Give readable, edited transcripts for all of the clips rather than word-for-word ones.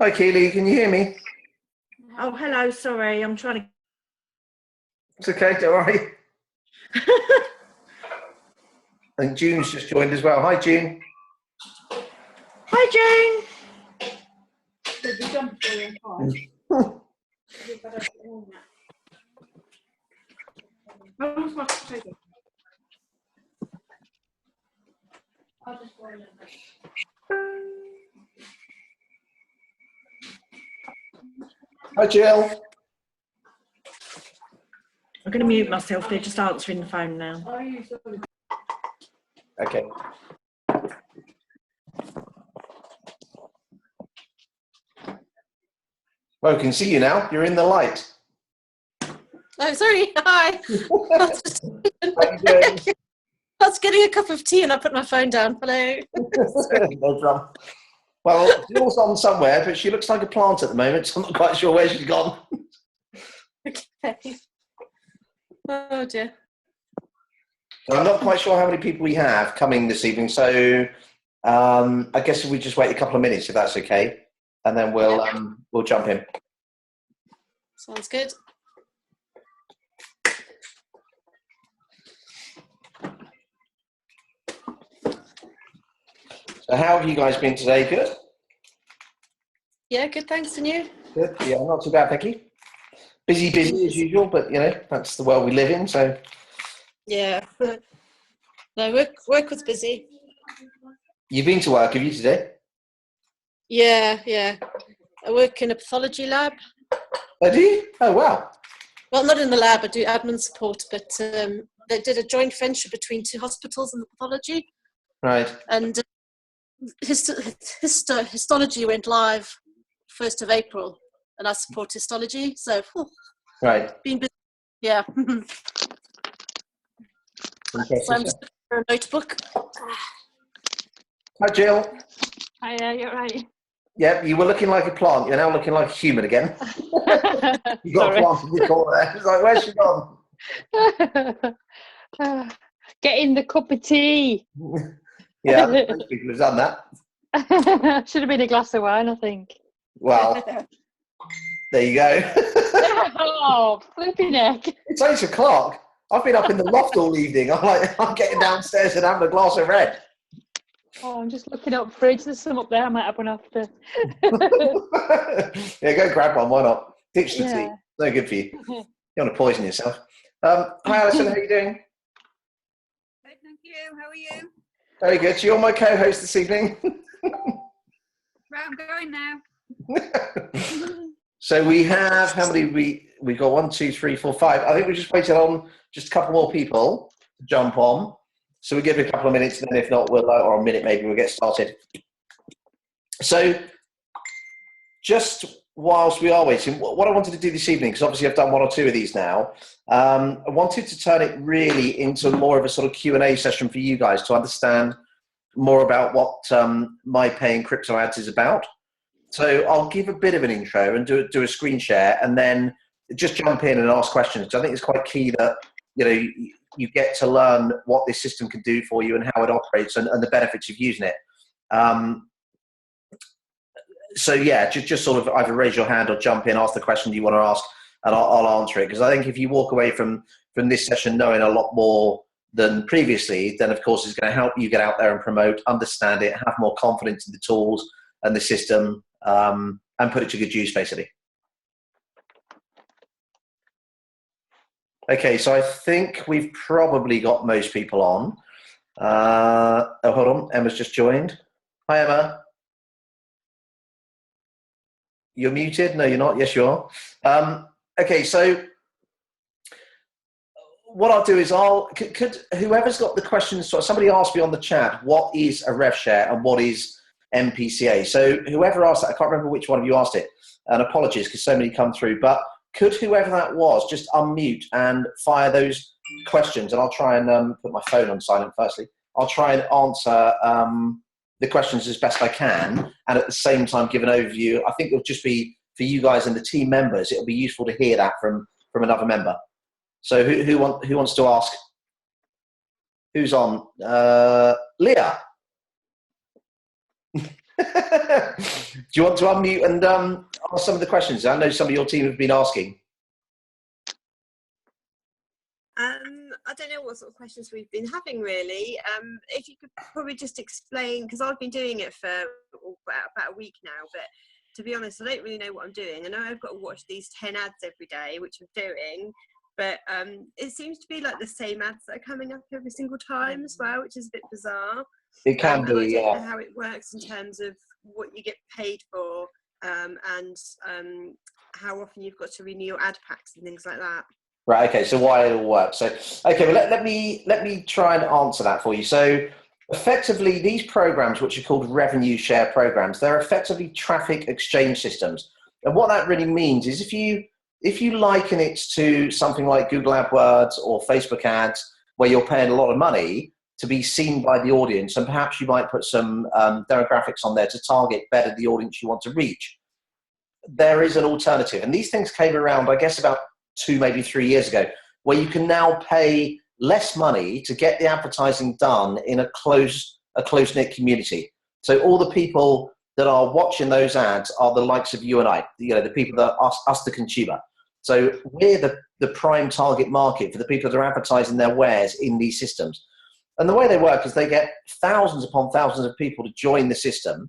Hi, Keely, can you hear me? Oh, hello. Sorry, I'm trying to. It's okay, don't worry. And June's just joined as well. Hi, June. Hi, June. Hi, Jill. I'm going to mute myself. They're just answering the phone now. Okay. Well, we can see you now. You're in the light. Oh, sorry. Hi. How you doing? I was getting a cup of tea and I put my phone down. Hello. No problem. Well, Jill's on somewhere, but she looks like a plant at the moment, so I'm not quite sure where she's gone. Okay. Oh dear. I'm not quite sure how many people we have coming this evening, so I guess we just wait a couple of minutes if that's okay, and then we'll jump in. Sounds good. So how have you guys been today? Good? Yeah, good. Thanks. And you? Good. Yeah, not too bad, thank you. Busy as usual, but you know, that's the world we live in, so. Yeah. No, work was busy. You've been to work, have you, today? Yeah. I work in a pathology lab. Oh, do you? Oh, wow. Well, not in the lab. I do admin support, but they did a joint venture between two hospitals in the pathology. Right. And histology went live 1st of April, and I support histology. So, Right. been busy. Yeah. So I'm just looking for a notebook. Hi, Jill. Hi, you're right. Yep, you were looking like a plant. You're now looking like a human again. You got a plant in the corner there. It's like, where's she gone? Getting the cup of tea. Yeah, most people have done that. Should have been a glass of wine, I think. Well, there you go. Oh, flipping heck. It's 8 o'clock. I've been up in the loft all evening. I'm getting downstairs and having a glass of red. Oh, I'm just looking up fridge. There's some up there. I might have one after. Yeah, go grab one. Why not? Ditch the tea. Yeah. No good for you. You want to poison yourself. Hi, Alison. How are you doing? Good, thank you. How are you? Very good. You're my co-host this evening. Right, I'm going now. So we have, how many we've got? 1, 2, 3, 4, 5. I think we just waited on just a couple more people to jump on. So we'll give it a couple of minutes, and then if not, or a minute maybe, we'll get started. So just whilst we are waiting, what I wanted to do this evening, because obviously I've done 1 or 2 of these now, I wanted to turn it really into more of a sort of Q&A session for you guys to understand more about what My Paying Crypto Ads is about. So I'll give a bit of an intro and do a screen share, and then just jump in and ask questions. Because I think it's quite key that you get to learn what this system can do for you and how it operates and the benefits of using it. So yeah, just sort of either raise your hand or jump in, ask the question you want to ask, and I'll answer it. Because I think if you walk away from this session knowing a lot more than previously, then of course it's going to help you get out there and promote, understand it, have more confidence in the tools and the system, and put it to good use, basically. Okay, so I think we've probably got most people on. Oh, hold on. Emma's just joined. Hi, Emma. You're muted? No, you're not. Yes, you are. Okay, so what I'll do is could whoever's got the questions, so somebody asked me on the chat, what is a rev share and what is MPCA? So whoever asked that, I can't remember which one of you asked it, and apologies because so many come through, but could whoever that was just unmute and fire those questions, and I'll try and put my phone on silent firstly. I'll try and answer the questions as best I can, and at the same time give an overview. I think it'll just be for you guys and the team members. It'll be useful to hear that from another member. So who wants to ask? Who's on? Leah. Do you want to unmute and ask some of the questions? I know some of your team have been asking. I don't know what sort of questions we've been having really. If you could probably just explain, because I've been doing it for about a week now, but to be honest, I don't really know what I'm doing. I know I've got to watch these 10 ads every day, which I'm doing, but it seems to be like the same ads that are coming up every single time as well, which is a bit bizarre. It can And I be, don't yeah. know how it works in terms of what you get paid for, and how often you've got to renew your ad packs and things like that. Right. Okay. So why it all works. So, okay. Well, let me try and answer that for you. So, effectively, these programs, which are called revenue share programs, they're effectively traffic exchange systems. And what that really means is if you liken it to something like Google AdWords or Facebook ads, where you're paying a lot of money to be seen by the audience, and perhaps you might put some demographics on there to target better the audience you want to reach. There is an alternative, and these things came around, I guess, about 2, maybe 3 years ago, where you can now pay less money to get the advertising done in a close-knit community. So all the people that are watching those ads are the likes of you and I, the people that are us the consumer. So we're the prime target market for the people that are advertising their wares in these systems. And the way they work is they get thousands upon thousands of people to join the system,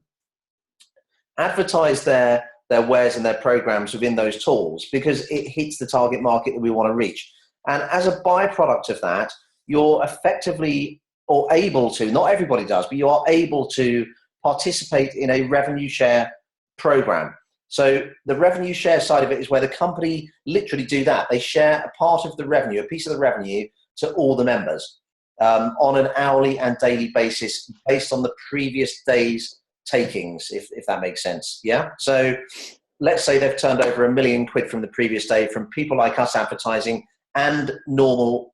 advertise their wares and their programs within those tools because it hits the target market that we want to reach. And as a byproduct of that, you're effectively or able to, not everybody does, but you are able to participate in a revenue share program. So the revenue share side of it is where the company literally do that. They share a part of the revenue, a piece of the revenue to all the members on an hourly and daily basis based on the previous day's takings, if that makes sense. Yeah. So let's say they've turned over £1 million from the previous day from people like us advertising and normal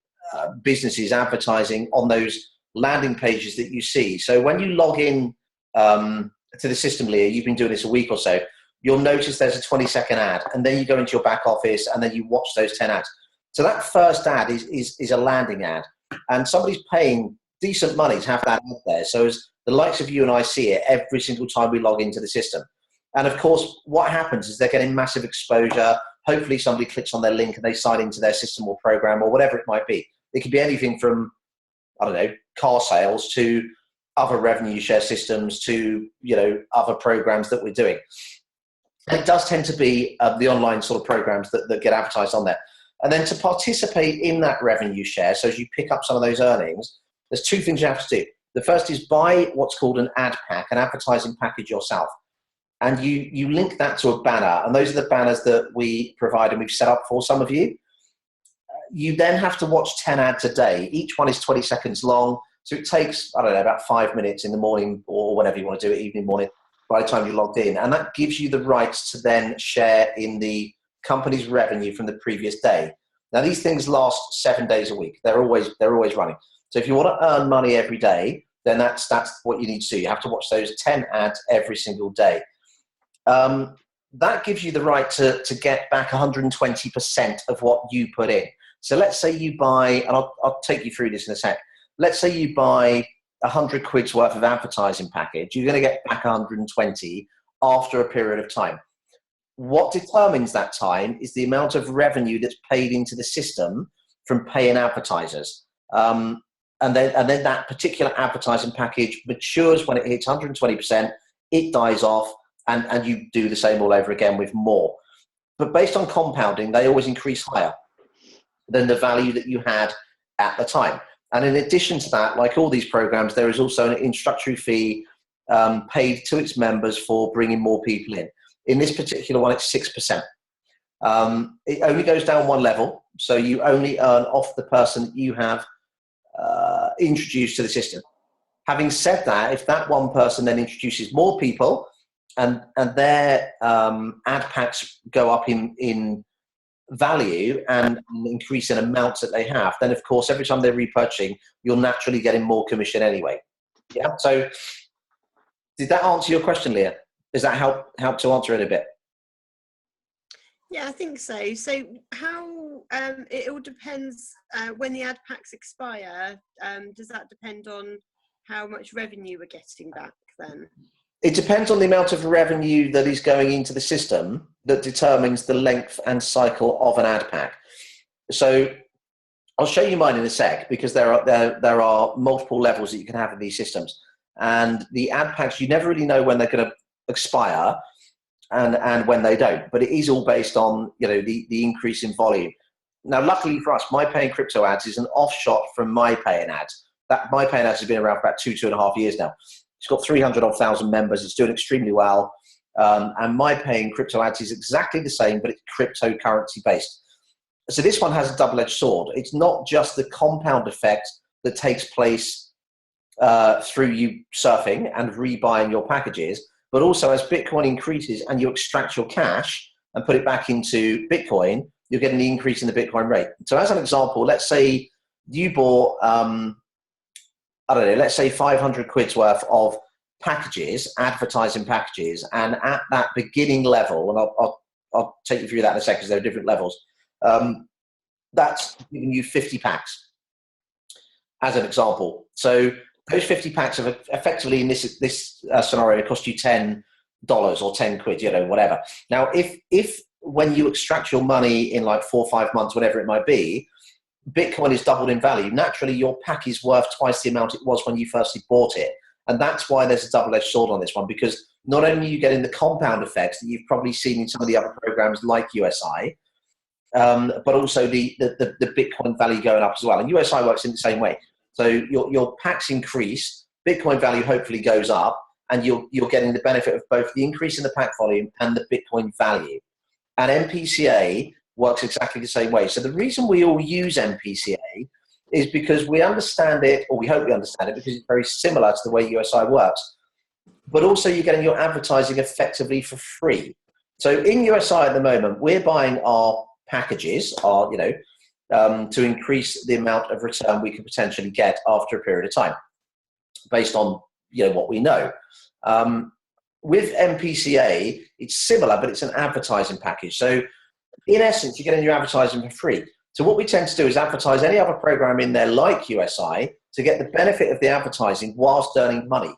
businesses advertising on those landing pages that you see. So when you log in to the system, Leah, you've been doing this a week or so, you'll notice there's a 20-second ad, and then you go into your back office and then you watch those 10 ads. So that first ad is a landing ad, and somebody's paying decent money to have that out there. So as the likes of you and I see it every single time we log into the system. And of course, what happens is they're getting massive exposure. Hopefully somebody clicks on their link and they sign into their system or program or whatever it might be. It could be anything from, I don't know, car sales to other revenue share systems to, other programs that we're doing. And it does tend to be the online sort of programs that get advertised on there. And then to participate in that revenue share, so as you pick up some of those earnings, there's 2 things you have to do. The first is buy what's called an ad pack, an advertising package yourself. And you link that to a banner. And those are the banners that we provide and we've set up for some of you. You then have to watch 10 ads a day. Each one is 20 seconds long. So it takes, I don't know, about 5 minutes in the morning or whenever you want to do it, evening, morning, by the time you're logged in. And that gives you the rights to then share in the company's revenue from the previous day. Now, these things last 7 days a week. They're always running. So if you want to earn money every day, then that's what you need to do. You have to watch those 10 ads every single day. That gives you the right to get back 120% of what you put in. So let's say you buy, and I'll take you through this in a sec. Let's say you buy 100 quid's worth of advertising package. You're going to get back 120 after a period of time. What determines that time is the amount of revenue that's paid into the system from paying advertisers. And then that particular advertising package matures when it hits 120%, it dies off, and you do the same all over again with more. But based on compounding, they always increase higher than the value that you had at the time. And in addition to that, like all these programs, there is also an introductory fee paid to its members for bringing more people in. In this particular one, it's 6%. It only goes down one level, so you only earn off the person that you have introduced to the system. Having said that, if that one person then introduces more people and their ad packs go up in value and increase in amounts that they have, then of course every time they're repurchasing, you're naturally getting more commission anyway. Yeah. So did that answer your question, Leah? Does that help to answer it a bit? Yeah, I think so. So how it all depends when the ad packs expire. Does that depend on how much revenue we're getting back then? It depends on the amount of revenue that is going into the system that determines the length and cycle of an ad pack. So I'll show you mine in a sec, because there are multiple levels that you can have in these systems. And the ad packs, you never really know when they're going to expire and when they don't. But it is all based on, you know, the increase in volume. Now, luckily for us, My Paying Crypto Ads is an offshot from My Paying Ads. That My Paying Ads has been around for about 2.5 years now. It's got 300,000 members. It's doing extremely well. And My Paying Crypto Ads is exactly the same, but it's cryptocurrency based. So this one has a double-edged sword. It's not just the compound effect that takes place through you surfing and rebuying your packages, but also as Bitcoin increases and you extract your cash and put it back into Bitcoin, you're getting the increase in the Bitcoin rate. So as an example, let's say you bought, I don't know, let's say 500 quid's worth of packages, advertising packages, and at that beginning level, and I'll take you through that in a second because there are different levels, that's giving you 50 packs as an example. So those 50 packs have effectively in this scenario cost you $10 or 10 quid, you know, whatever. Now, if when you extract your money in like 4 or 5 months, whatever it might be, Bitcoin is doubled in value, naturally your pack is worth twice the amount it was when you firstly bought it. And that's why there's a double-edged sword on this one, because not only are you getting the compound effects that you've probably seen in some of the other programs like USI, but also the Bitcoin value going up as well. And USI works in the same way. So your packs increase, Bitcoin value hopefully goes up, and you're getting the benefit of both the increase in the pack volume and the Bitcoin value. And MPCA works exactly the same way. So the reason we all use MPCA is because we understand it, or we hope we understand it, because it's very similar to the way USI works. But also you're getting your advertising effectively for free. So in USI at the moment, we're buying our packages, to increase the amount of return we could potentially get after a period of time, based on what we know. With MPCA, it's similar, but it's an advertising package. So in essence, you're getting your advertising for free. So what we tend to do is advertise any other program in there like USI to get the benefit of the advertising whilst earning money.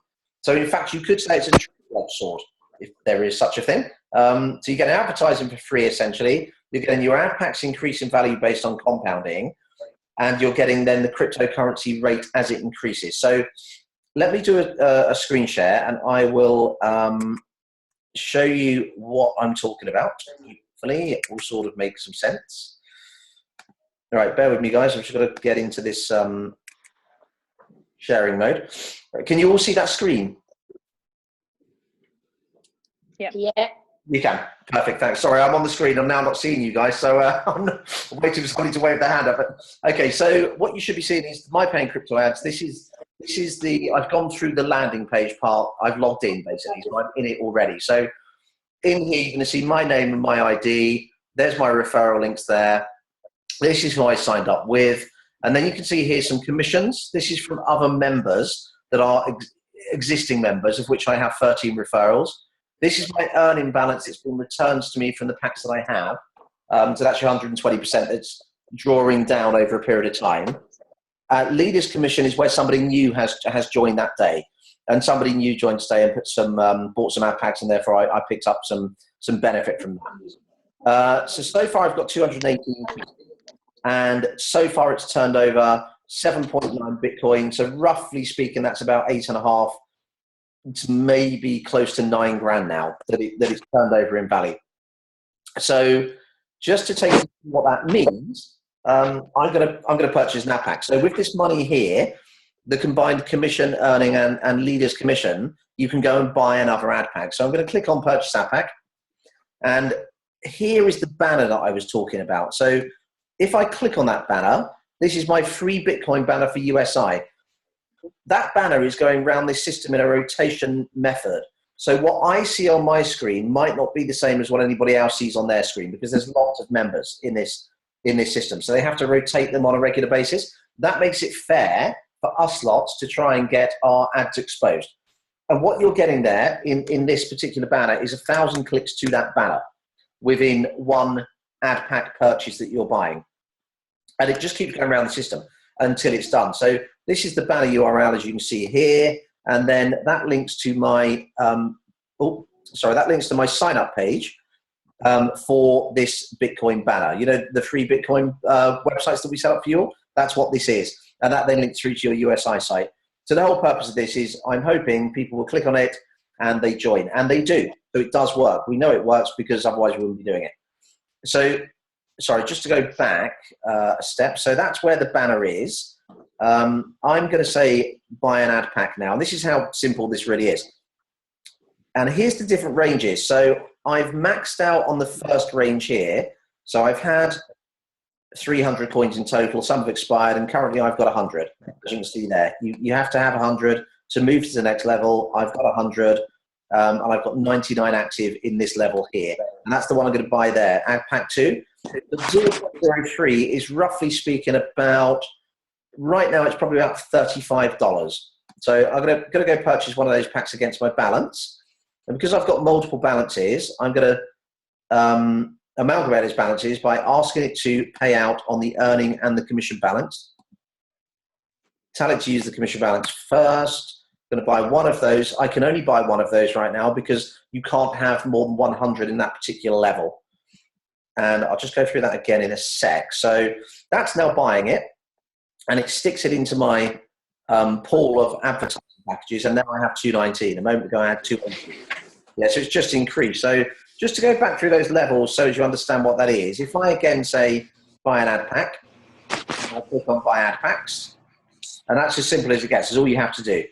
So in fact, you could say it's a triple-edged sword, if there is such a thing. So you get advertising for free, essentially. You're getting your ad packs increase in value based on compounding, and you're getting then the cryptocurrency rate as it increases. So let me do a screen share, and I will show you what I'm talking about. Hopefully it will sort of make some sense. All right, bear with me, guys. I've just got to get into this sharing mode. Can you all see that screen? Yeah. You can. Perfect, thanks. Sorry, I'm on the screen. I'm now not seeing you guys, so I'm waiting for somebody to wave their hand up. Okay, so what you should be seeing is My Paying Crypto Ads. This is the, I've gone through the landing page part. I've logged in, basically, so I'm in it already. So in here, you're going to see my name and my ID. There's my referral links there. This is who I signed up with. And then you can see here some commissions. This is from other members that are existing members, of which I have 13 referrals. This is my earning balance that's been returned to me from the packs that I have. So that's your 120% that's drawing down over a period of time. Leaders commission is where somebody new has joined that day. And somebody new joined today and put bought some ad packs, and therefore I picked up some benefit from that. So far I've got 218, and so far it's turned over 7.9 Bitcoin. So roughly speaking, that's about 8.5. It's maybe close to 9 grand now that it's turned over in value. So just to take what that means, I'm gonna purchase an ad pack. So with this money here, the combined commission earning and leaders commission, you can go and buy another ad pack. So I'm going to click on purchase ad pack, and here is the banner that I was talking about. So if I click on that banner, this is my free Bitcoin banner for USI. That banner is going around this system in a rotation method. So what I see on my screen might not be the same as what anybody else sees on their screen, because there's lots of members in this system. So they have to rotate them on a regular basis. That makes it fair for us lots to try and get our ads exposed. And what you're getting there in this particular banner is 1,000 clicks to that banner within one ad pack purchase that you're buying. And it just keeps going around the system until it's done. So this is the banner URL, as you can see here. and then that links to my that links to my sign up page for this Bitcoin banner. You know, the free Bitcoin websites that we set up for you all? That's what this is. And that then links through to your USI site. So the whole purpose of this is I'm hoping people will click on it and they join. And they do. So it does work. We know it works because otherwise we wouldn't be doing it. So, sorry, just to go back a step. So that's where the banner is. I'm going to say buy an ad pack now. And this is how simple this really is. And here's the different ranges. So I've maxed out on the first range here. So I've had 300 coins in total. Some have expired, and currently I've got 100. As you can see there, you have to have 100 to move to the next level. I've got 100, and I've got 99 active in this level here. And that's the one I'm going to buy there, Ad Pack 2. The 0.03 is roughly speaking about, right now it's probably about $35. So I'm going to go purchase one of those packs against my balance. And because I've got multiple balances, I'm going to amalgamate those balances by asking it to pay out on the earning and the commission balance. Tell it to use the commission balance first. I'm going to buy one of those. I can only buy one of those right now because you can't have more than 100 in that particular level. And I'll just go through that again in a sec. So that's now buying it, and it sticks it into my pool of advertising packages, and now I have 219. A moment ago I had 200. Yeah, so it's just increased. So just to go back through those levels so as you understand what that is, if I again say buy an ad pack, I'll click on buy ad packs, and that's as simple as it gets. It's all you have to do.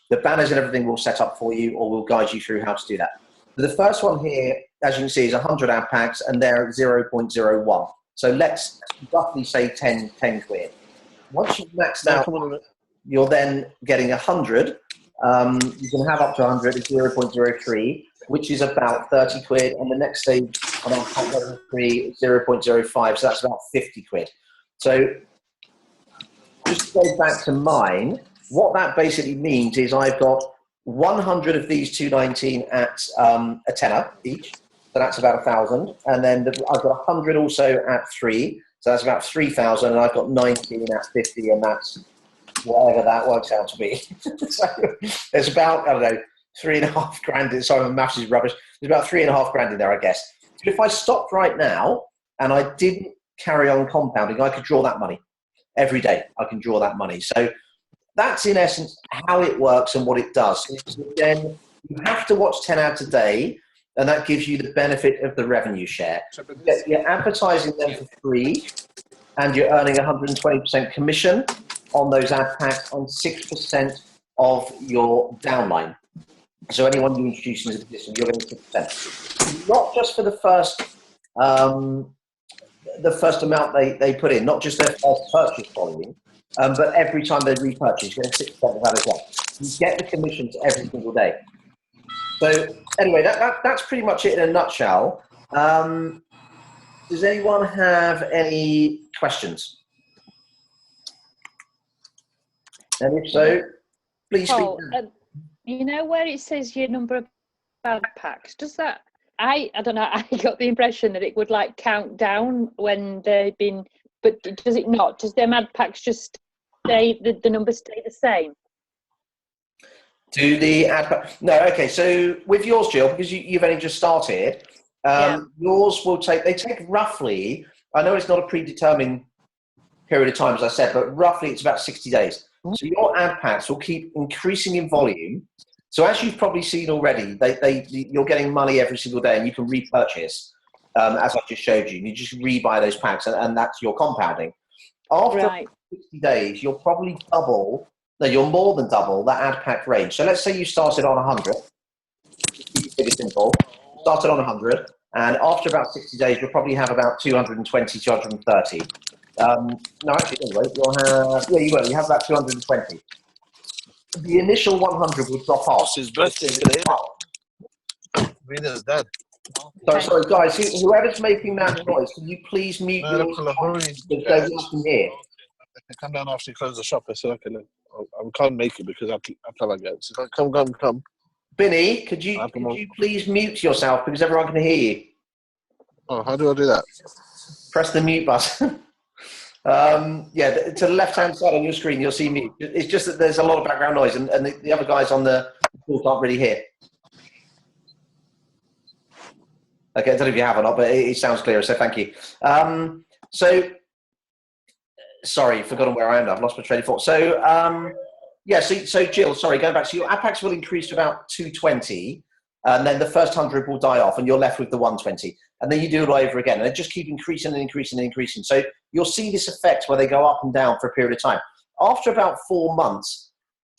The banners and everything will set up for you, or we'll guide you through how to do that. The first one here, as you can see, is 100 ad packs, and they're at 0.01. So let's roughly say 10 quid. Once you've maxed out, you're then getting 100. You can have up to 100 at 0.03, which is about 30 quid. And the next stage on our 0.03 is 0.05, so that's about 50 quid. So just to go back to mine, what that basically means is I've got 100 of these 219 at a tenner each. So that's about 1,000. And then I've got 100 also at 3. So that's about 3,000. And I've got 19 at 50, and that's whatever that works out to be. So there's about, I don't know, 3.5 grand. Sorry, my maths is rubbish. There's about 3.5 grand in there, I guess. So if I stopped right now and I didn't carry on compounding, I could draw that money. Every day I can draw that money. So that's in essence how it works and what it does. Then you have to watch 10 ads a day, and that gives you the benefit of the revenue share. You're advertising them for free, and you're earning 120% commission on those ad packs on 6% of your downline. So anyone you introduce into the system, you're getting 6%. Not just for the first amount they put in, not just their first purchase volume, but every time they repurchase, you get 6% of that as well. You get the commissions every single day. So anyway, that's pretty much it in a nutshell. Does anyone have any questions? And if so, please speak. Paul, you know where it says your number of ad packs, does that, I don't know, I got the impression that it would like count down when they've been, but does it not? Does them ad packs just stay, the numbers stay the same? Do the ad pack? No, okay. So with yours, Jill, because you've only just started, yours will take roughly, I know it's not a predetermined period of time, as I said, but roughly it's about 60 days. So your ad packs will keep increasing in volume. So as you've probably seen already, you're getting money every single day, and you can repurchase, as I just showed you. You just rebuy those packs, and that's your compounding. After 60 days, you'll probably double. No, you're more than double that ad pack range. So let's say you started on 100. Keep it simple. Started on 100, and after about 60 days, you'll probably have about 220, 230. No, actually, anyway, you'll have, yeah, you will. You have about 220. The initial 100 will drop off. It's his birthday today. Rita's dad. Sorry, guys, whoever's making that noise, can you please mute your because they can hear. I come down after you close the shop. I said, okay, look, I can't make it because I can't again. So come. Binny, could you please mute yourself because everyone can hear you? Oh, how do I do that? Press the mute button. Yeah, to the left-hand side on your screen, you'll see me. It's just that there's a lot of background noise, and the other guys on the call can't really hear. Okay, I don't know if you have or not, but it sounds clearer, so thank you. So, sorry, forgotten where I am now. I've lost my train of thought. So, yeah, so Jill, sorry, going back. So your APACs will increase to about 220, and then the first 100 will die off, and you're left with the 120. And then you do it all over again, and they just keep increasing and increasing and increasing. So you'll see this effect where they go up and down for a period of time. After about 4 months,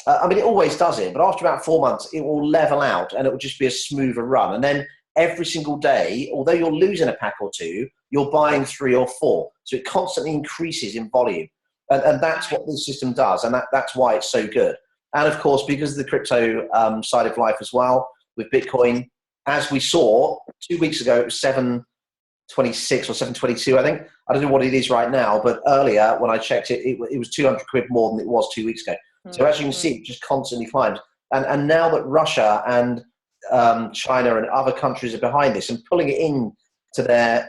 I mean, it always does it, but after about 4 months, it will level out, and it will just be a smoother run. And then every single day, although you're losing a pack or two, you're buying 3 or 4. So it constantly increases in volume. And that's what this system does, and that's why it's so good. And of course, because of the crypto side of life as well, with Bitcoin, as we saw 2 weeks ago, it was 726 or 722, I think. I don't know what it is right now, but earlier when I checked it, it was 200 quid more than it was 2 weeks ago. So as you can see, it just constantly climbs. And now that Russia and China and other countries are behind this and pulling it in to their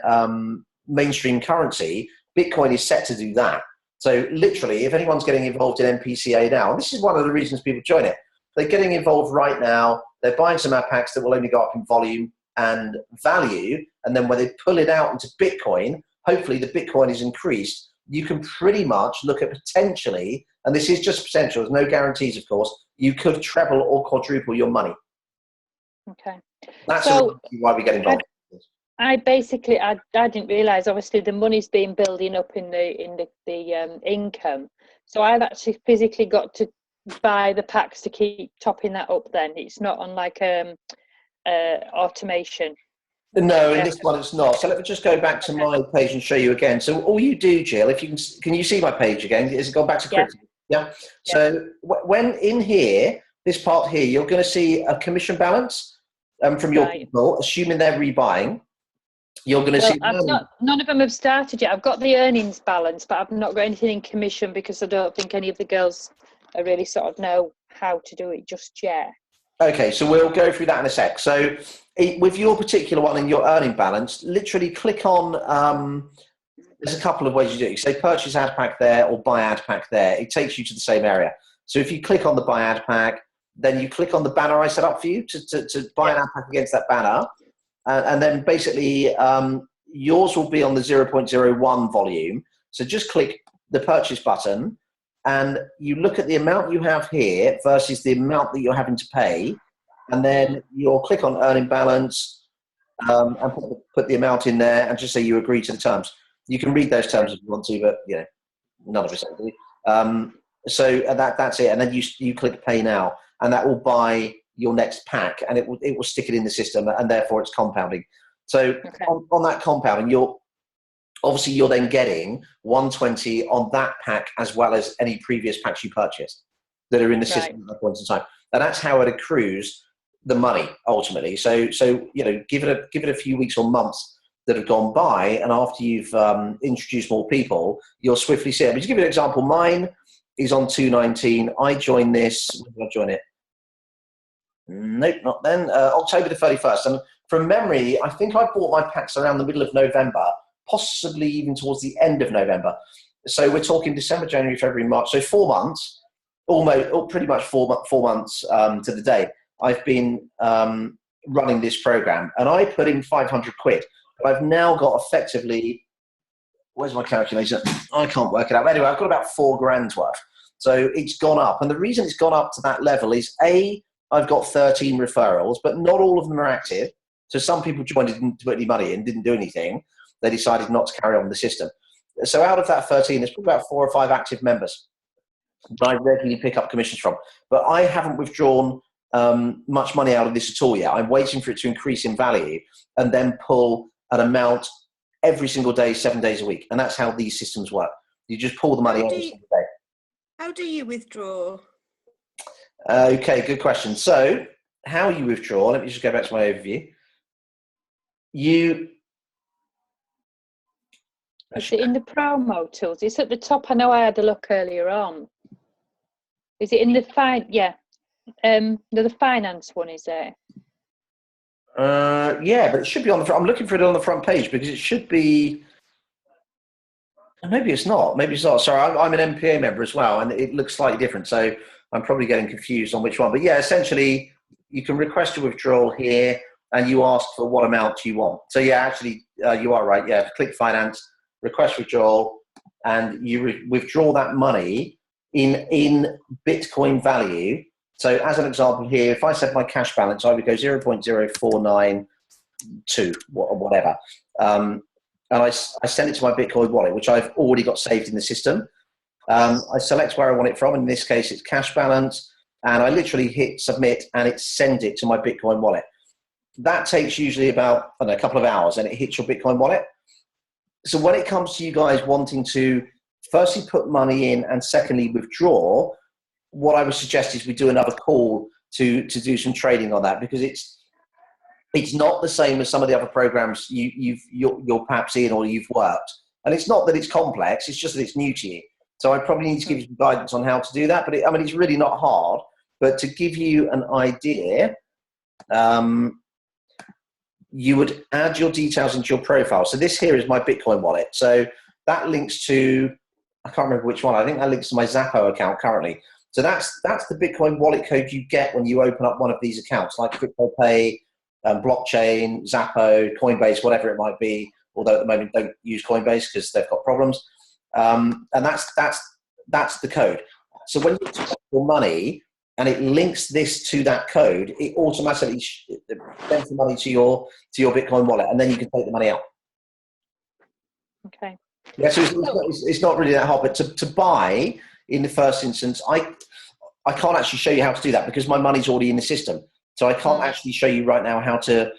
mainstream currency, Bitcoin is set to do that. So literally, if anyone's getting involved in MPCA now, and this is one of the reasons people join it, they're getting involved right now. They're buying some packs that will only go up in volume and value. And then when they pull it out into Bitcoin, hopefully the Bitcoin is increased. You can pretty much look at potentially, and this is just potential, there's no guarantees, of course, you could treble or quadruple your money. Okay. That's So why we get involved. I basically, I didn't realise, obviously, the money's been building up in the income. So I've actually physically got to buy the packs to keep topping that up then. It's not on like automation. No, in this one it's not. So let me just go back to my page and show you again. So all you do, Jill, if you can you see my page again? Is it gone back to crypto? Yeah. So when in here, this part here, you're going to see a commission balance from your people, assuming they're rebuying. You're going to see. None of them have started yet. I've got the earnings balance, but I've not got anything in commission because I don't think any of the girls really sort of know how to do it just yet. Okay, so we'll go through that in a sec. So with your particular one and your earning balance, literally click on, there's a couple of ways you do it. You say purchase ad pack there or buy ad pack there. It takes you to the same area. So if you click on the buy ad pack, then you click on the banner I set up for you to buy an ad pack against that banner. And then basically yours will be on the 0.01 volume. So just click the purchase button and you look at the amount you have here versus the amount that you're having to pay. And then you'll click on earning balance and put the amount in there and just say you agree to the terms. You can read those terms if you want to, but you know, none of us do. So that's it. And then you click pay now and that will buy your next pack and it will stick it in the system and therefore it's compounding. So on that compounding, you're then getting 120 on that pack as well as any previous packs you purchased that are in the system at that point in time. And that's how it accrues the money ultimately. So you know, give it a few weeks or months that have gone by, and after you've introduced more people, you'll swiftly see it. But to give you an example, mine is on 219. I joined this. When did I join it? Nope, not then. October the 31st. And from memory, I think I bought my packs around the middle of November, possibly even towards the end of November. So we're talking December, January, February, March. So 4 months, almost, or pretty much 4 months to the day. I've been running this program, and I put in 500 quid. I've now got effectively, where's my calculator? I can't work it out. Anyway, I've got about 4 grand's worth. So it's gone up. And the reason it's gone up to that level is I've got 13 referrals, but not all of them are active. So some people joined and didn't put any money in, didn't do anything. They decided not to carry on with the system. So out of that 13, there's probably about 4 or 5 active members that I regularly pick up commissions from. But I haven't withdrawn much money out of this at all yet. I'm waiting for it to increase in value and then pull an amount every single day, 7 days a week. And that's how these systems work. You just pull the money every single day. How do you withdraw? Okay, good question. So how you withdraw, let me just go back to my overview. Is it in the promo tools? It's at the top. I know I had a look earlier on. Is it in the the finance one, is there? Yeah, but it should be on the front. I'm looking for it on the front page because it should be. Maybe it's not. Maybe it's not. Sorry, I'm an MPA member as well, and it looks slightly different. So I'm probably getting confused on which one. But yeah, essentially, you can request a withdrawal here, and you ask for what amount you want. So yeah, actually, you are right. Yeah, click finance, request withdrawal, and you withdraw that money in Bitcoin value. So as an example here, if I set my cash balance, I would go 0.0492, whatever. And I send it to my Bitcoin wallet, which I've already got saved in the system. I select where I want it from. In this case, it's cash balance. And I literally hit submit, and it sends it to my Bitcoin wallet. That takes usually about, I don't know, a couple of hours, and it hits your Bitcoin wallet. So when it comes to you guys wanting to firstly put money in and secondly withdraw, what I would suggest is we do another call to do some trading on that, because it's not the same as some of the other programs you're perhaps in or you've worked. And it's not that it's complex, it's just that it's new to you. So I probably need to give you some guidance on how to do that. But it's really not hard. But to give you an idea, you would add your details into your profile. So this here is my Bitcoin wallet. So that links to, I can't remember which one. I think that links to my Zappo account currently. So that's the Bitcoin wallet code you get when you open up one of these accounts, like CryptoPay, Blockchain, Zappo, Coinbase, whatever it might be. Although at the moment don't use Coinbase because they've got problems. And that's the code. So when you take your money and it links this to that code, it automatically sends the money to your Bitcoin wallet, and then you can take the money out. Okay. Yeah, so it's not really that hard. But to buy in the first instance, I can't actually show you how to do that because my money's already in the system. So I can't actually show you right now how to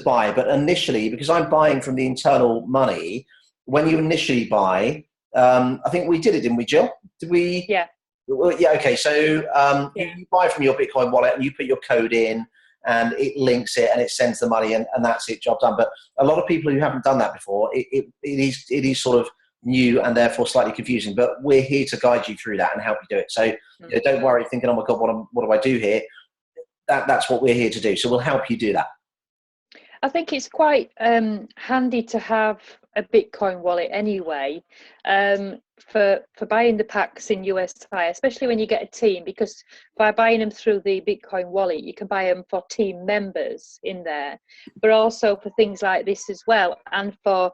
buy. But initially, because I'm buying from the internal money, when you initially buy, I think we did it, didn't we, Jill? Did we? Yeah. Well, yeah, okay. So you buy from your Bitcoin wallet and you put your code in and it links it and it sends the money and that's it, job done. But a lot of people who haven't done that before, it is sort of new and therefore slightly confusing. But we're here to guide you through that and help you do it. So don't worry thinking, oh my God, what do I do here? That's what we're here to do. So we'll help you do that. I think it's quite handy to have a Bitcoin wallet anyway, for buying the packs in USI, especially when you get a team, because by buying them through the Bitcoin wallet, you can buy them for team members in there, but also for things like this as well, and for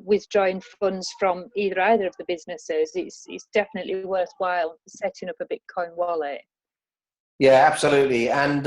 withdrawing funds from either of the businesses. It's definitely worthwhile setting up a Bitcoin wallet. Yeah, absolutely. And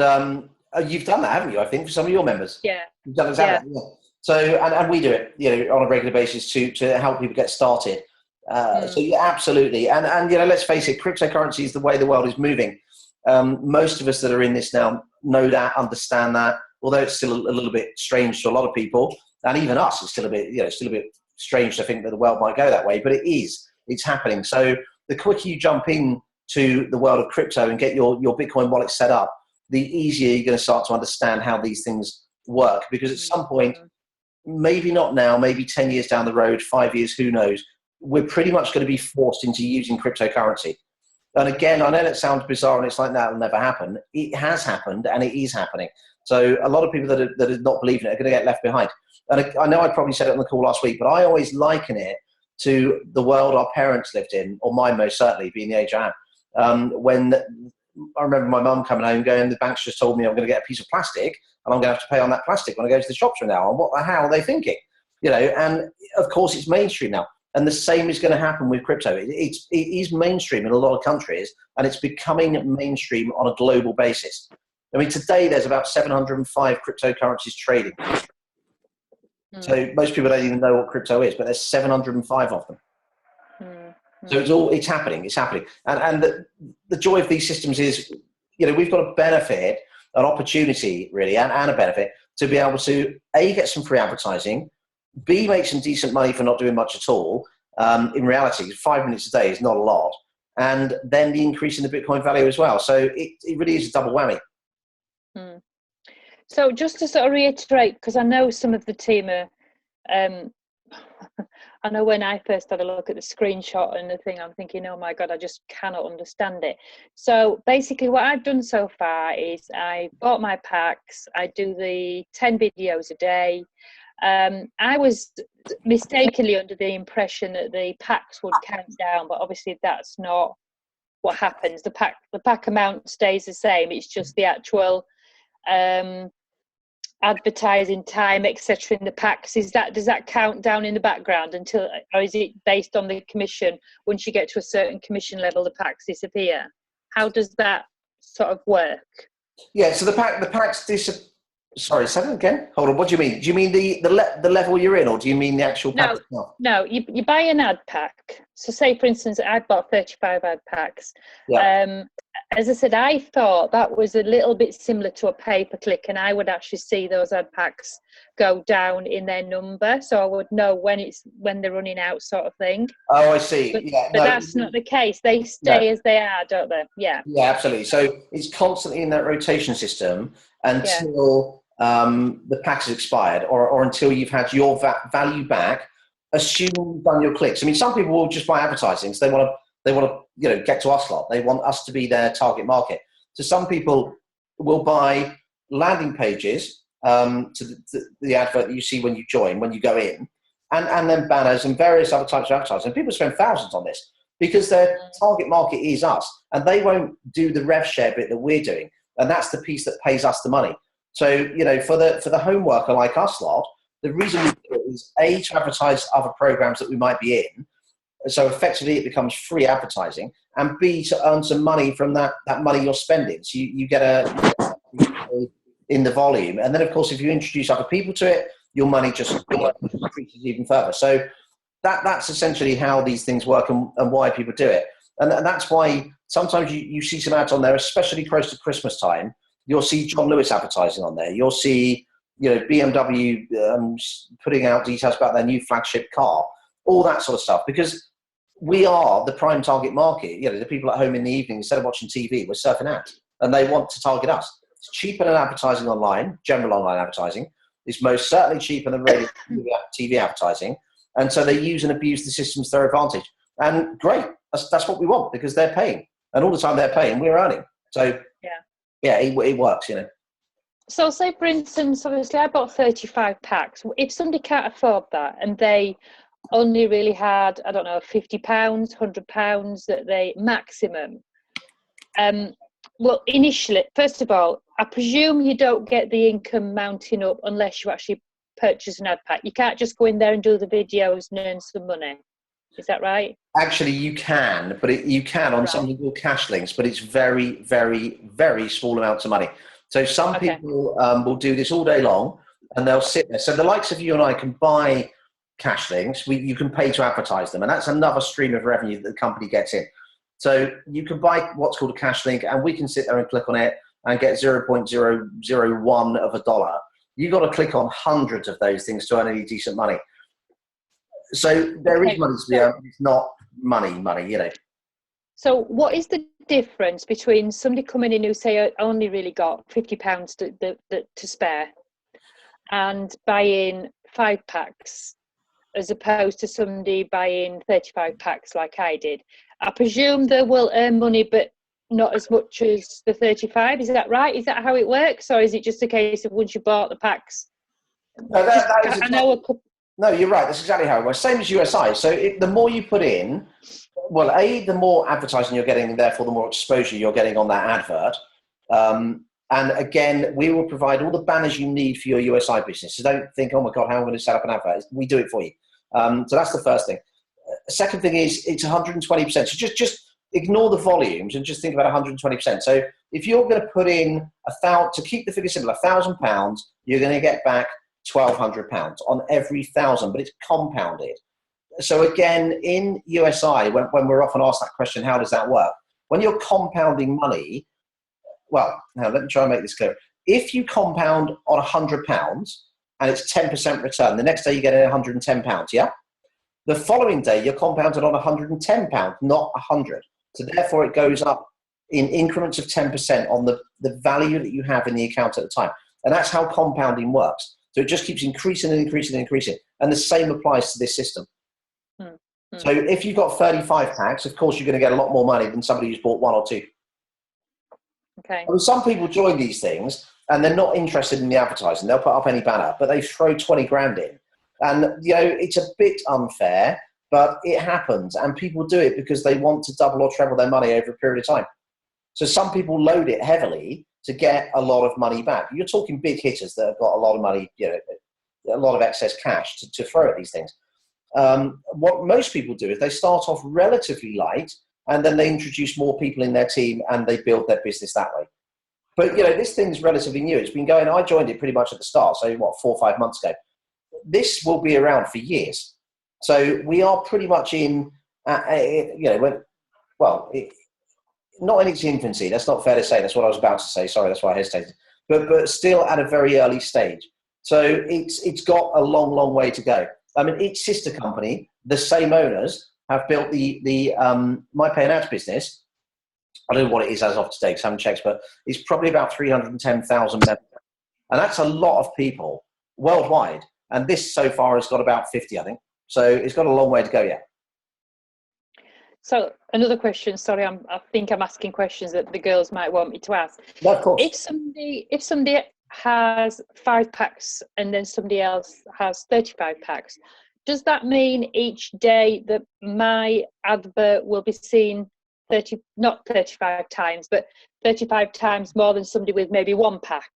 you've done that, haven't you? I think for some of your members. Yeah. You've done exactly. Yeah. So, and we do it, on a regular basis to help people get started. So yeah, absolutely. And let's face it, cryptocurrency is the way the world is moving. Most of us that are in this now know that, understand that. Although it's still a little bit strange to a lot of people, and even us, it's still a bit strange to think that the world might go that way. But it's happening. So the quicker you jump in to the world of crypto and get your Bitcoin wallet set up, the easier you're going to start to understand how these things work. Because at some point, maybe not now, maybe 10 years down the road, 5 years, who knows, we're pretty much going to be forced into using cryptocurrency. And again, I know that sounds bizarre and it's like that'll never happen. It has happened and it is happening. So a lot of people that are not believing it are going to get left behind. And I know I probably said it on the call last week, but I always liken it to the world our parents lived in, or mine most certainly, being the age I am. When I remember my mum coming home going, the bank's just told me I'm going to get a piece of plastic and I'm going to have to pay on that plastic when I go to the shops from now on. What the hell are they thinking? And of course it's mainstream now. And the same is going to happen with crypto. It is mainstream in a lot of countries, and it's becoming mainstream on a global basis. I mean, today there's about 705 cryptocurrencies trading. So most people don't even know what crypto is, but there's 705 of them. So it's happening. And the joy of these systems is, we've got a benefit, an opportunity really, and a benefit to be able to A, get some free advertising, B, make some decent money for not doing much at all. In reality, 5 minutes a day is not a lot. And then the increase in the Bitcoin value as well. So it really is a double whammy. So just to sort of reiterate, because I know some of the team are, I know when I first had a look at the screenshot and the thing, I'm thinking, oh my God, I just cannot understand it. So basically what I've done so far is I bought my packs, I do the 10 videos a day, I was mistakenly under the impression that the packs would count down, but obviously that's not what happens. The pack amount stays the same. It's just the actual advertising time, etc. in the packs. Does that count down in the background until, or is it based on the commission? Once you get to a certain commission level, the packs disappear. How does that sort of work? Yeah, so the packs disappear. Sorry, say that again. Hold on. What do you mean? Do you mean the level you're in, or do you mean the actual pack itself? No, you buy an ad pack. So say, for instance, I bought 35 ad packs. Yeah. As I said, I thought that was a little bit similar to a pay-per-click, and I would actually see those ad packs go down in their number, so I would know when they're running out, sort of thing. Oh, I see. But no, that's not the case. They stay as they are, don't they? Yeah. Yeah, absolutely. So it's constantly in that rotation system until the pack has expired, or until you've had your value back, assuming you've done your clicks. I mean, some people will just buy advertising, so they want to get to us lot. They want us to be their target market. So some people will buy landing pages to the advert that you see when you join, when you go in, and then banners and various other types of advertising. And people spend thousands on this because their target market is us, and they won't do the rev share bit that we're doing, and that's the piece that pays us the money. So for the home worker like us lot, the reason we do it is A, to advertise other programs that we might be in. So effectively it becomes free advertising, and B, to earn some money from that money you're spending. So you get in the volume. And then of course, if you introduce other people to it, your money just increases even further. So that's essentially how these things work and why people do it. And that's why sometimes you see some ads on there, especially close to Christmas time. You'll see John Lewis advertising on there. You'll see BMW putting out details about their new flagship car, all that sort of stuff, because we are the prime target market. The people at home in the evening, instead of watching TV, we're surfing ads, and they want to target us. It's cheaper than advertising online, general online advertising. It's most certainly cheaper than radio TV advertising. And so they use and abuse the systems to their advantage. And great, that's what we want, because they're paying. And all the time they're paying, we're earning. So yeah, it works, So say, for instance, obviously I bought 35 packs. If somebody can't afford that and they only really had, I don't know, £50, £100 that they maximum, well, initially, first of all, I presume you don't get the income mounting up unless you actually purchase an ad pack. You can't just go in there and do the videos and earn some money. Is that right? Actually, you can, but you can on something called cash links, but it's very, very, very small amounts of money. So some people will do this all day long, and they'll sit there. So the likes of you and I can buy cash links. You can pay to advertise them, and that's another stream of revenue that the company gets in. So you can buy what's called a cash link, and we can sit there and click on it and get 0.001 of a dollar. You've got to click on hundreds of those things to earn any decent money. So there is money to be earned. It's not money, So what is the difference between somebody coming in who say I only really got £50 to spare, and buying 5 packs, as opposed to somebody buying 35 packs like I did? I presume they will earn money, but not as much as the 35. Is that right? Is that how it works, or is it just a case of once you bought the packs? No, you're right. That's exactly how it works. Same as USI. So the more you put in, well, the more advertising you're getting, and therefore the more exposure you're getting on that advert. And again, we will provide all the banners you need for your USI business. So don't think, oh my God, how am I going to set up an advert? We do it for you. So that's the first thing. Second thing is it's 120%. So just ignore the volumes and just think about 120%. So if you're going to put in to keep the figure simple, £1,000, you're going to get back £1,200 on every 1,000, but it's compounded. So again, in USI, when we're often asked that question, how does that work? When you're compounding money, well, now let me try and make this clear. If you compound on £100 and it's 10% return, the next day you get £110, yeah? The following day you're compounded on £110, not 100. So therefore it goes up in increments of 10% on the value that you have in the account at the time. And that's how compounding works. So it just keeps increasing and increasing and increasing. And the same applies to this system. So if you've got 35 packs, of course, you're going to get a lot more money than somebody who's bought 1 or 2. Okay. I mean, some people join these things and they're not interested in the advertising. They'll put up any banner, but they throw 20 grand in. And, it's a bit unfair, but it happens. And people do it because they want to double or treble their money over a period of time. So some people load it heavily to get a lot of money back. You're talking big hitters that have got a lot of money, a lot of excess cash to throw at these things. What most people do is they start off relatively light, and then they introduce more people in their team and they build their business that way. But, this thing's relatively new. It's been going, I joined it pretty much at the start. So 4 or 5 months ago. This will be around for years. So we are pretty much in, not in its infancy. That's not fair to say. That's what I was about to say. Sorry, that's why I hesitated. But still at a very early stage. So it's got a long, long way to go. I mean, each sister company, the same owners, have built the MyPay and Ads business. I don't know what it is as of today, because I haven't checked, but it's probably about 310,000 members. And that's a lot of people worldwide. And this so far has got about 50, I think. So it's got a long way to go yet. So another question. Sorry, I think I'm asking questions that the girls might want me to ask. No, of course. If somebody has 5 packs and then somebody else has 35 packs, does that mean each day that my advert will be seen not 35 times, but 35 times more than somebody with maybe 1 pack?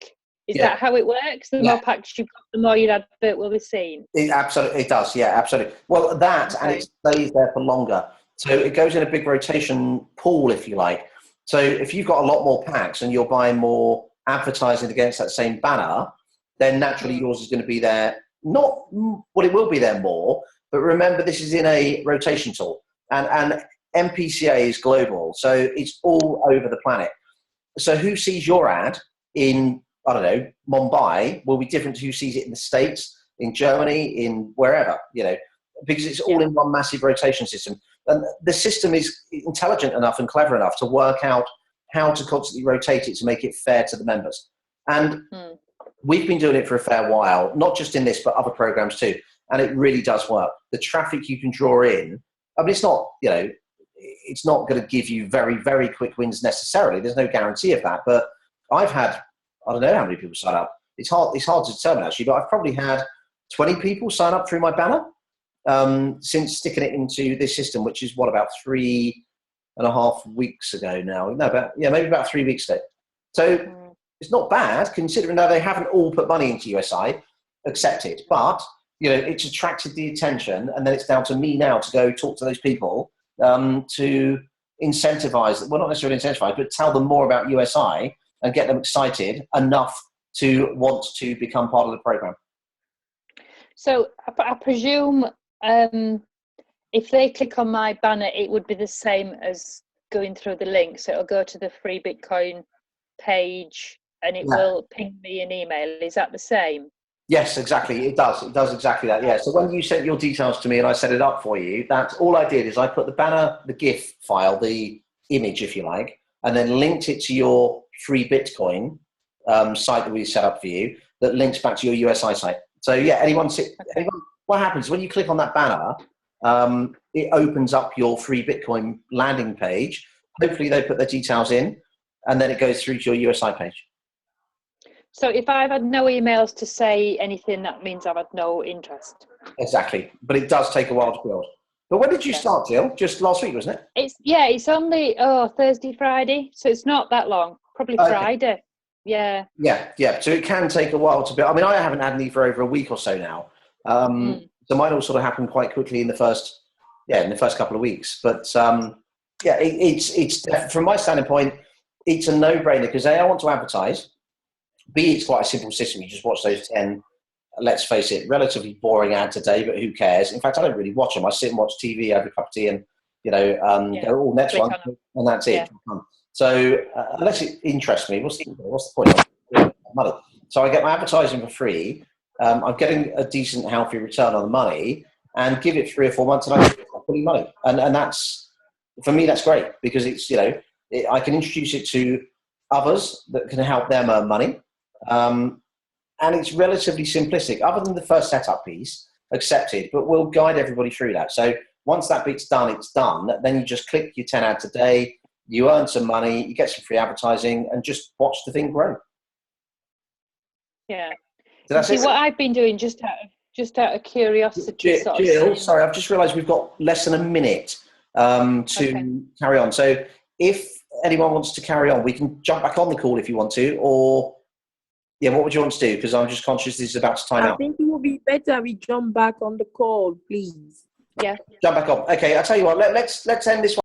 Is that how it works? The more packs you've got, the more your advert will be seen? It does, yeah, absolutely. Well, that, and it stays there for longer. So it goes in a big rotation pool, if you like. So if you've got a lot more packs and you're buying more advertising against that same banner, then naturally yours is going to be there. It will be there more, but remember, this is in a rotation tool. And MPCA is global, so it's all over the planet. So who sees your ad in, I don't know, Mumbai will be different to who sees it in the States, in Germany, in wherever, because it's all in one massive rotation system. And the system is intelligent enough and clever enough to work out how to constantly rotate it to make it fair to the members. And we've been doing it for a fair while, not just in this, but other programs too. And it really does work. The traffic you can draw in, I mean, it's not, it's not going to give you very, very quick wins necessarily. There's no guarantee of that. But I've had, I don't know how many people sign up. It's hard to determine actually, but I've probably had 20 people sign up through my banner since sticking it into this system, which is about 3.5 weeks ago now. No, maybe about 3 weeks ago. So it's not bad considering that they haven't all put money into USI, accepted, but it's attracted the attention, and then it's down to me now to go talk to those people to incentivize, well, not necessarily incentivize, but tell them more about USI and get them excited enough to want to become part of the program. So I presume if they click on my banner, it would be the same as going through the link. So it'll go to the free Bitcoin page and it will ping me an email. Is that the same? Yes, exactly. It does. It does exactly that. Yeah. So when you sent your details to me and I set it up for you, that's all I did is I put the banner, the GIF file, the image, if you like, and then linked it to your free Bitcoin site that we set up for you that links back to your USI site. So yeah, anyone, what happens when you click on that banner, it opens up your free Bitcoin landing page. Hopefully they put their details in and then it goes through to your USI page. So if I've had no emails to say anything, that means I've had no interest. Exactly. But it does take a while to build. But when did you start, Jill? Just last week, wasn't it? It's only Thursday, Friday. So it's not that long. Probably Friday. Yeah. Yeah. So it can take a while to build. I mean, I haven't had any for over a week or so now. So mine all sort of happened quite quickly in the first couple of weeks. But it's from my standing point, it's a no-brainer because A, I want to advertise. B, it's quite a simple system. You just watch those 10, let's face it, relatively boring ads a day, but who cares? In fact, I don't really watch them. I sit and watch TV, have a cup of tea and, go, next one, and that's it. Yeah. So unless it interests me, what's the point of money? So I get my advertising for free. I'm getting a decent, healthy return on the money and give it 3 or 4 months and I'm putting money. And that's, for me, that's great because it's, I can introduce it to others that can help them earn money. And it's relatively simplistic, other than the first setup piece, accepted, but we'll guide everybody through that. So once that bit's done, it's done. Then you just click your 10 ads a day, you earn some money, you get some free advertising, and just watch the thing grow. Yeah. Did I See, say what I've been doing just out of curiosity, sort of Jill, seeing- sorry, I've just realised we've got less than a minute to Okay. carry on. So if anyone wants to carry on, we can jump back on the call if you want to, or yeah, what would you want to do? Because I'm just conscious this is about to time I out. think it would be better we jump back on the call, please. Yeah. Jump back on. Okay, I'll tell you what. Let's end this one.